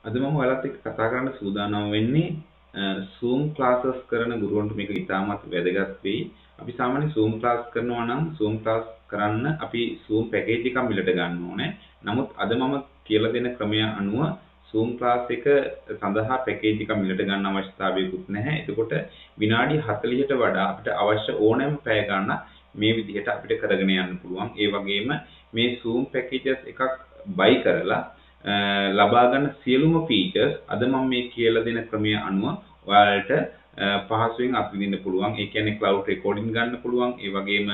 අද මම ඔයාලත් එක්ක කතා කරන්න සූදානම් වෙන්නේ Zoom classes කරන ගුරුවරුන්ට මේක ඉතාමත් වැදගත් වෙයි. අපි සාමාන්‍යයෙන් Zoom class කරනවා නම් Zoom class කරන්න අපි Zoom package එකක් මිලට ගන්න ඕනේ. නමුත් අද මම කියලා දෙන ක්‍රමය අනුව Zoom class එක සඳහා package එකක් මිලට ගන්න අවශ්‍යතාවයකුත් නැහැ. එතකොට විනාඩි 40ට වඩා අපිට අවශ්‍ය ඕනෑම පැය ගන්න මේ විදිහට අපිට කරගෙන යන්න පුළුවන්. ඒ වගේම මේ Zoom packages එකක් buy කරලා ලබා ගන්න සියලුම features අද මම මේ කියලා දෙන ක්‍රමය අනුව ඔයාලට පහසුවෙන් අත්විඳින්න පුළුවන්. ඒ කියන්නේ cloud recording ගන්න පුළුවන්. ඒ වගේම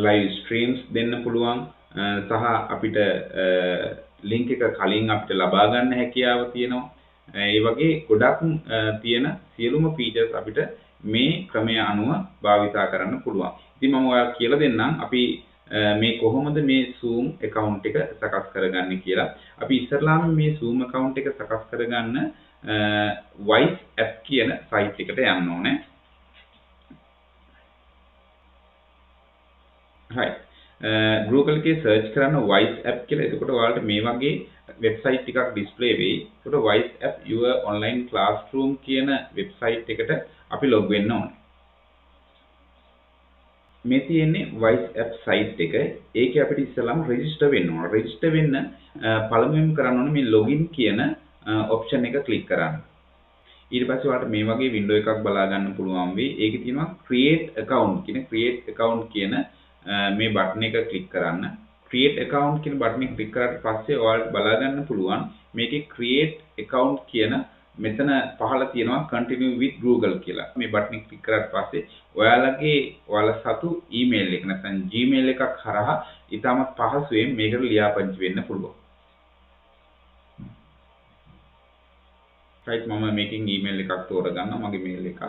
live streams දෙන්න පුළුවන්. සහ අපිට link එක කලින් අපිට ලබා ගන්න හැකියාව තියෙනවා. ඒ වගේ ගොඩක් තියෙන සියලුම features අපිට මේ ක්‍රමය අනුව භාවිතා කරන්න පුළුවන්. ඉතින් මම ඔයාලට කියලා දෙන්නම් අපි මේ කොහොමද මේ Zoom account එක සකස් කරගන්නේ කියලා. අපි ඉස්සරලාම මේ Zoom account එක සකස් කරගන්න Wise app කියන site එකට යන්න ඕනේ. right. Google එකේ search කරන්න Wise app කියලා. එතකොට ඔයාලට මේ වගේ website ටිකක් display වෙයි. එතකොට Wise app your online classroom කියන website එකට අපි log වෙන්න ඕනේ. මේ තියෙන්නේ Wise app site එක. ඒකේ අපිට ඉස්සෙල්ලාම register වෙන්න ඕන. register වෙන්න පළමුවෙන්ම කරන්න ඕනේ මේ login කියන option එක click කරන්න. ඊට පස්සේ ඔයාලට මේ වගේ window එකක් බලා ගන්න පුළුවන් වෙයි. ඒකේ තියෙනවා create account කියන මේ button එක click කරන්න. create account කියන button එක click කරාට පස්සේ ඔයාලට බලා ගන්න පුළුවන් මේකේ create account කියන මෙතන පහළ තියෙනවා continue with Google කියලා. මේ බටන් එක ක්ලික් කරාට පස්සේ ඔයාලා සතු ඊමේල් එක නැත්නම් Gmail එකක් හරහා ඉතාමත් පහසුවෙන් මේකට ලියාපදිංචි වෙන්න පුළුවන්. right මම මේකෙන් ඊමේල් එකක් තෝරගන්නවා මගේ මේල් එකක්.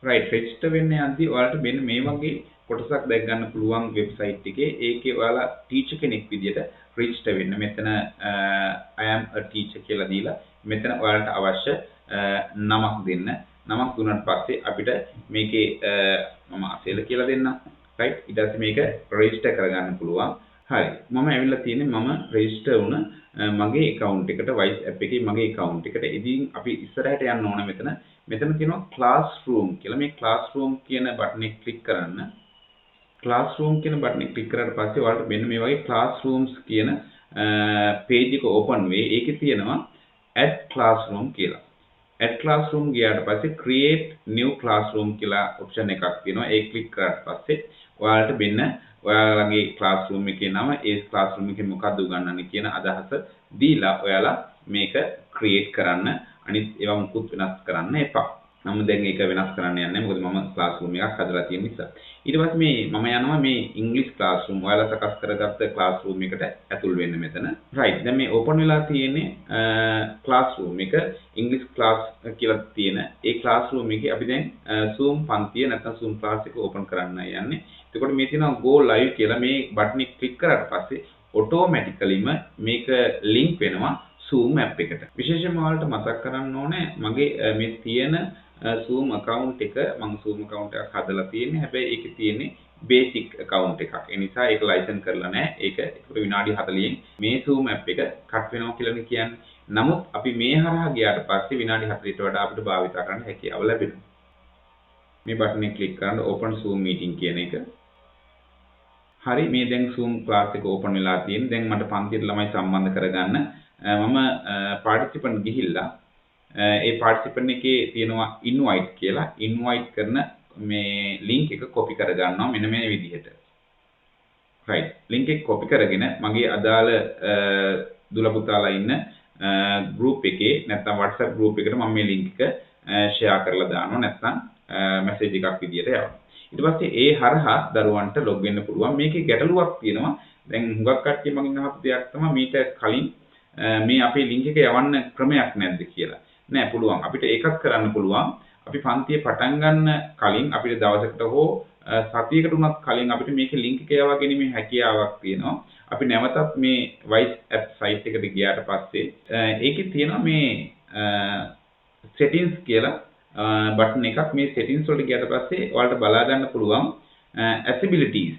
right register වෙන්න යද්දී ඔයාලට මෙන්න මේ වගේ කොටසක් දැක් ගන්න පුළුවන් වෙබ්සයිට් එකේ. ඒකේ ඔයාලා ටීචර් කෙනෙක් විදියට register වෙන්න. මෙතන I am a teacher කියලා දීලා මෙතන ඔයාලට අවශ්‍ය නමක් දෙන්න. නමක් දුන්නාට පස්සේ අපිට මේකේ මම අසේල කියලා දෙන්නම්. right ඊට පස්සේ මේක register කරගන්න පුළුවන්. හරි. මම ඇවිල්ලා තියෙන්නේ මම register වුණ මගේ account එකට Wise app එකේ මගේ account එකට. ඉතින් අපි ඉස්සරහට යන්න ඕන මෙතන තියෙනවා classroom කියලා. මේ classroom කියන බටන් එක click කරන්න. classroom කියන බටන් එක click කරාට පස්සේ ඔයාලට මෙන්න මේ වගේ classrooms කියන page එක open වෙයි. ඒකේ තියෙනවා add classroom කියලා. add classroom ගියාට පස්සේ create new classroom කියලා option එකක් තියෙනවා. ඒක click කරාට පස්සේ ඔයාලට මෙන්න ඔයාලගේ classroom එකේ නම ඒ classroom එකේ මොකක්ද උගන්වන්නේ කියන අදහස දීලා ඔයාලා මේක create කරන්න. අනිත් ඒවා මුකුත් වෙනස් කරන්න එපා. මම දැන් ඒක වෙනස් කරන්න යන්නේ මොකද මම classroom එකක් හදලා තියෙන නිසා. ඊට පස්සේ මම යනවා මේ English classroom ඔයාලා සකස් කරගත්ත classroom එකට ඇතුල් වෙන්න මෙතන. right දැන් මේ open වෙලා තියෙන්නේ classroom එක English class කියලා තියෙන. ඒ classroom එකේ අපි දැන් Zoom පන්තිය නැත්නම් Zoom class එක open කරන්න යන්නේ. එතකොට මේ තියෙනවා go live කියලා මේ බටන් එක click කරාට පස්සේ automaticallyම මේක link වෙනවා Zoom app එකට. විශේෂයෙන්ම ඔයාලට මතක් කරන්න ඕනේ මගේ මේ තියෙන Zoom account එක මම Zoom account එකක් හදලා තියෙන්නේ. හැබැයි ඒකේ තියෙන්නේ basic account එකක්. ඒ නිසා ඒක license කරලා නැහැ. ඒක විනාඩි 40න් මේ Zoom app එක cut වෙනවා කියලානේ කියන්නේ. නමුත් අපි මේ හරහා ගියාට පස්සේ විනාඩි 40ට වඩා අපිට භාවිත කරන්න හැකියාව ලැබෙනවා. මේ බටන් එක click කරන්න open Zoom meeting කියන එක. හරි මේ දැන් Zoom class එක open වෙලා තියෙන්නේ. දැන් මට පන්තියට ළමයි සම්බන්ධ කරගන්න මම participant ගිහිල්ලා ඒ participant එකේ තියෙනවා invite කියලා. invite කරන මේ link එක copy කරගන්නවා මෙන්න මේ විදිහට. right link එක copy කරගෙන මගේ අදාළ දුල පුතාලා ඉන්න group එකේ නැත්නම් WhatsApp group එකට මම මේ link එක share කරලා දානවා නැත්නම් message එකක් විදියට යවනවා. ඊට පස්සේ ඒ හරහා දරුවන්ට log වෙන්න පුළුවන්. මේකේ ගැටලුවක් තියෙනවා. දැන් හුඟක් කට්ටිය මගෙන් අහපු දෙයක් තමයි මීට කලින් මේ අපේ link එක යවන්න ක්‍රමයක් නැද්ද කියලා. නෑ පුළුවන්. අපිට ඒකත් කරන්න පුළුවන්. අපි පන්තිය පටන් ගන්න කලින් අපිට දවසකට හෝ සතියකට උනත් කලින් අපිට මේකේ link එක යවා ගැනීමේ හැකියාවක් තියෙනවා. අපි නැවතත් මේ Wise app site එකට ගියාට පස්සේ ඒකේ තියෙනවා මේ settings කියලා බටන් එකක්. මේ settings වලට ගියාට පස්සේ ඔයාලට බලා ගන්න පුළුවන් accessibilities.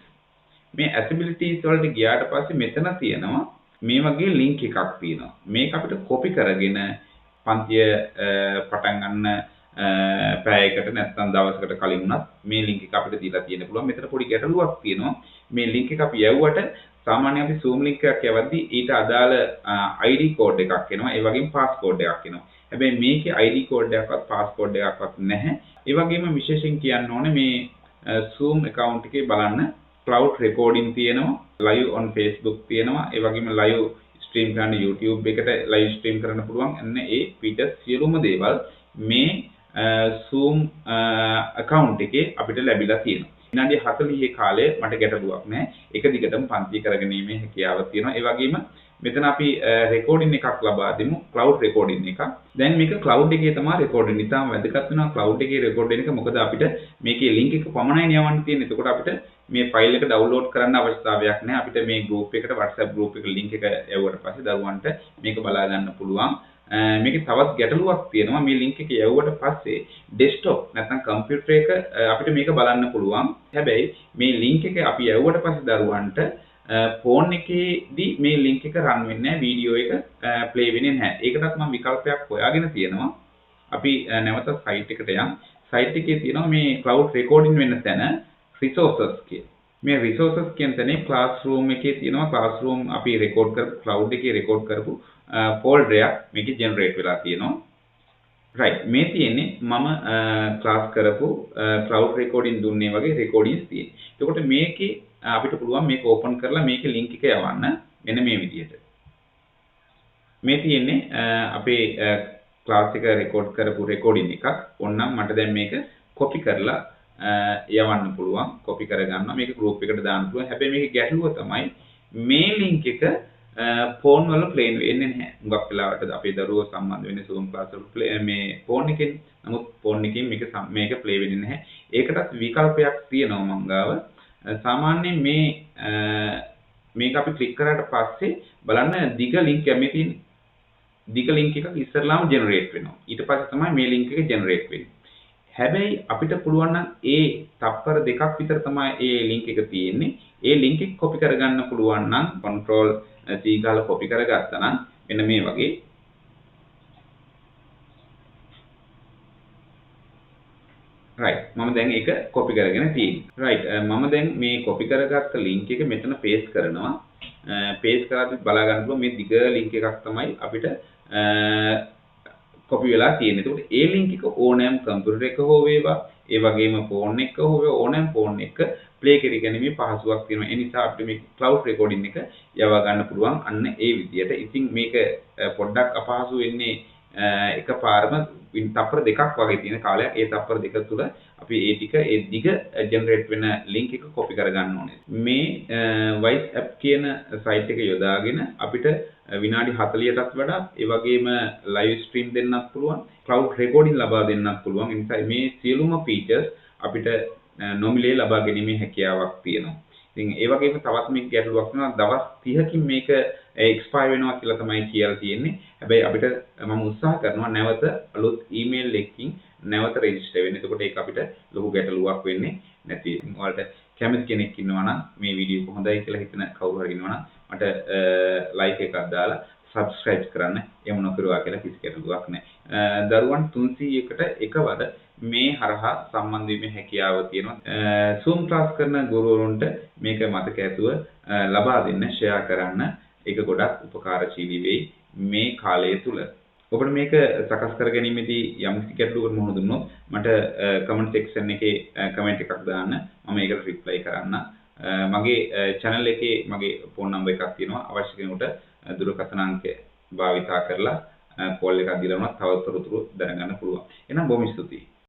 මේ accessibilities වලට ගියාට පස්සේ මෙතන තියෙනවා මේ වගේ link එකක් තියෙනවා. මේක අපිට copy කරගෙන පන්තිය පටන් ගන්න පැයකට නැත්නම් දවසකට කලින් උනත් මේ ලින්ක් එක අපිට දීලා තියෙන්න පුළුවන්. මෙතන පොඩි ගැටලුවක් තියෙනවා. මේ ලින්ක් එක අපි යවුවට සාමාන්‍යයෙන් අපි Zoom link එකක් යවද්දී ඊට අදාළ ID code එකක් එනවා. ඒ වගේම passcode එකක් එනවා. හැබැයි මේකේ ID code එකක්වත් passcode එකක්වත් නැහැ. ඒ වගේම විශේෂයෙන් කියන්න ඕනේ මේ Zoom account එකේ බලන්න cloud recording තියෙනවා. live on Facebook තියෙනවා. ඒ වගේම live stream කරන්න YouTube එකට live stream කරන්න පුළුවන්. එන්න ඒ features සියලුම දේවල් මේ Zoom account එකේ අපිට ලැබිලා තියෙනවා. විනාඩි 40 කාලේ මට ගැටලුවක් නැහැ. එක දිගටම පන්ති කරගැනීමේ හැකියාව තියෙනවා. ඒ වගේම මෙතන අපි රෙකෝඩින් එකක් ලබා දෙමු. cloud recording එකක්. දැන් මේක cloud එකේ තමයි රෙකෝඩින්. ඉතාලම වැදගත් වෙනවා cloud එකේ රෙකෝඩ් වෙන එක. මොකද අපිට මේකේ link එක පමණයි යවන්න තියෙන්නේ. එතකොට අපිට මේ ෆයිල් එක ඩවුන්ලෝඩ් කරන්න අවශ්‍යතාවයක් නැහැ. අපිට මේ group එකට WhatsApp group එකට link එක යවුවට පස්සේ දරුවන්ට මේක බලා ගන්න පුළුවන්. මේකේ තවත් ගැටලුවක් තියෙනවා. මේ link එක යවුවට පස්සේ desktop නැත්නම් computer එක අපිට මේක බලන්න පුළුවන්. හැබැයි මේ link එක අපි යවුවට පස්සේ දරුවන්ට ෆෝන් එකේදී මේ link එක run වෙන්නේ නැහැ. වීඩියෝ එක play වෙන්නේ නැහැ. ඒකටත් මම විකල්පයක් හොයාගෙන තියෙනවා. අපි නැවත site එකට යමු. site එකේ තියෙනවා මේ cloud recording වෙන තැන resources කියලා. මේ resources කියන තැනේ classroom එකේ තියෙනවා. classroom අපි record කරපු cloud එකේ record කරපු folder එකක් මේකේ generate වෙලා තියෙනවා. right මේ තියෙන්නේ මම class කරපු cloud recording දුන්නේ වගේ recordings තියෙන්නේ. එතකොට මේකේ අපිට පුළුවන් මේක open කරලා මේකේ link එක යවන්න මෙන්න මේ විදිහට. මේ තියෙන්නේ අපේ class එක record කරපු recording එකක්. ඕනනම් මට දැන් මේක copy කරලා යවන්න පුළුවන්. copy කරගන්නවා. මේක group එකට දාන්න පුළුවන්. හැබැයි මේකේ ගැටලුව තමයි මේ link එක ෆෝන් වල ප්ලේ වෙන්නේ නැහැ. හුඟක් වෙලාවට අපේ දරුවෝ සම්බන්ධ වෙන්නේ Zoom class වල මේ ෆෝන් එකෙන්. නමුත් ෆෝන් එකෙන් මේක ප්ලේ වෙන්නේ නැහැ. ඒකටත් විකල්පයක් තියෙනවා මං ගාව. සාමාන්‍යයෙන් මේක අපි ක්ලික් කරාට පස්සේ බලන්න දිග link එකක් මේ තියෙන්නේ. දිග link එකක් ඉස්සරලාම generate වෙනවා. ඊට පස්සේ තමයි මේ link එක generate වෙන්නේ. හැබැයි අපිට පුළුවන් නම් ඒ තප්පර දෙකක් විතර තමයි ඒ link එක තියෙන්නේ. ඒ link එක copy කරගන්න පුළුවන් නම් control C ගාලා copy කරගත්තා නම් මෙන්න මේ වගේ right මම දැන් ඒක copy කරගෙන තියෙනවා. right මම දැන් මේ copy කරගත්ත link එක මෙතන paste කරනවා. paste කරද්දි බලා ගන්න පුළුවන් මේ දිග link එකක් තමයි අපිට copy වෙලා තියෙන්නේ. ඒකට ඒ link එක ඕනෑම computer එක හෝ වේවා, ඒ වගේම phone එක හෝ වේවා, ඕනෑම phone එක play කරගැනීමේ පහසුවක් තියෙනවා. ඒ නිසා අපිට මේ cloud recording එක යවා ගන්න පුළුවන් අන්න ඒ විදියට. ඉතින් මේක පොඩ්ඩක් අපහසු වෙන්නේ එකපාරම තප්පර දෙකක් වගේ තියෙන කාලයක්. ඒ තප්පර දෙක තුල අපි ඒ ටික ඒ දිග generate වෙන link එක copy කරගන්න ඕනේ. මේ WhatsApp කියන site එක යොදාගෙන අපිට විනාඩි 40කටත් වඩා ඒ වගේම live stream දෙන්නත් පුළුවන්, cloud recording ලබා දෙන්නත් පුළුවන්. ඒ නිසා මේ සියලුම features අපිට නොමිලේ ලබා ගැනීමේ හැකියාවක් තියෙනවා. ඉතින් ඒ වගේම තවත් මේක ගැටලුවක් වෙනවා. දවස් 30කින් මේක expire වෙනවා කියලා තමයි කියලා තියෙන්නේ. හැබැයි අපිට මම උත්සාහ කරනවා නැවත අලුත් email එකකින් නැවත register වෙන්න. එතකොට ඒක අපිට ලොකු ගැටලුවක් වෙන්නේ නැති. ඔයාලට කැමති කෙනෙක් ඉන්නවා නම් මේ වීඩියෝ එක හොඳයි කියලා හිතන කවුරු හරි ඉන්නවා නම් මට like එකක් දාලා subscribe කරන්න. එහෙම නොකරුවා කියලා කිසි ගැටලුවක් නැහැ. දරුවන් 300කට එකවර මේ හරහා සම්බන්ධ වීමේ හැකියාව තියෙනවා. Zoom class කරන ගුරුවරුන්ට මේක මතක ඇතුව ලබා දෙන්න, share කරන්න. ඒක ගොඩක් උපකාරශීලී වෙයි මේ කාලය තුල. ඔබට මේක සකස් කර ගැනීමේදී යම් කිසි ගැටලුවකට මුහුණ දුන්නොත් මට comment section එකේ comment එකක් දාන්න. මම ඒකට reply කරන්න. මගේ channel එකේ මගේ phone number එකක් තියෙනවා. අවශ්‍ය කෙනෙකුට දුරකථන අංකය භාවිතා කරලා call එකක් දීලා වුණත් තව තොරතුරු දැනගන්න පුළුවන්. එහෙනම් බොහොම ස්තුතියි.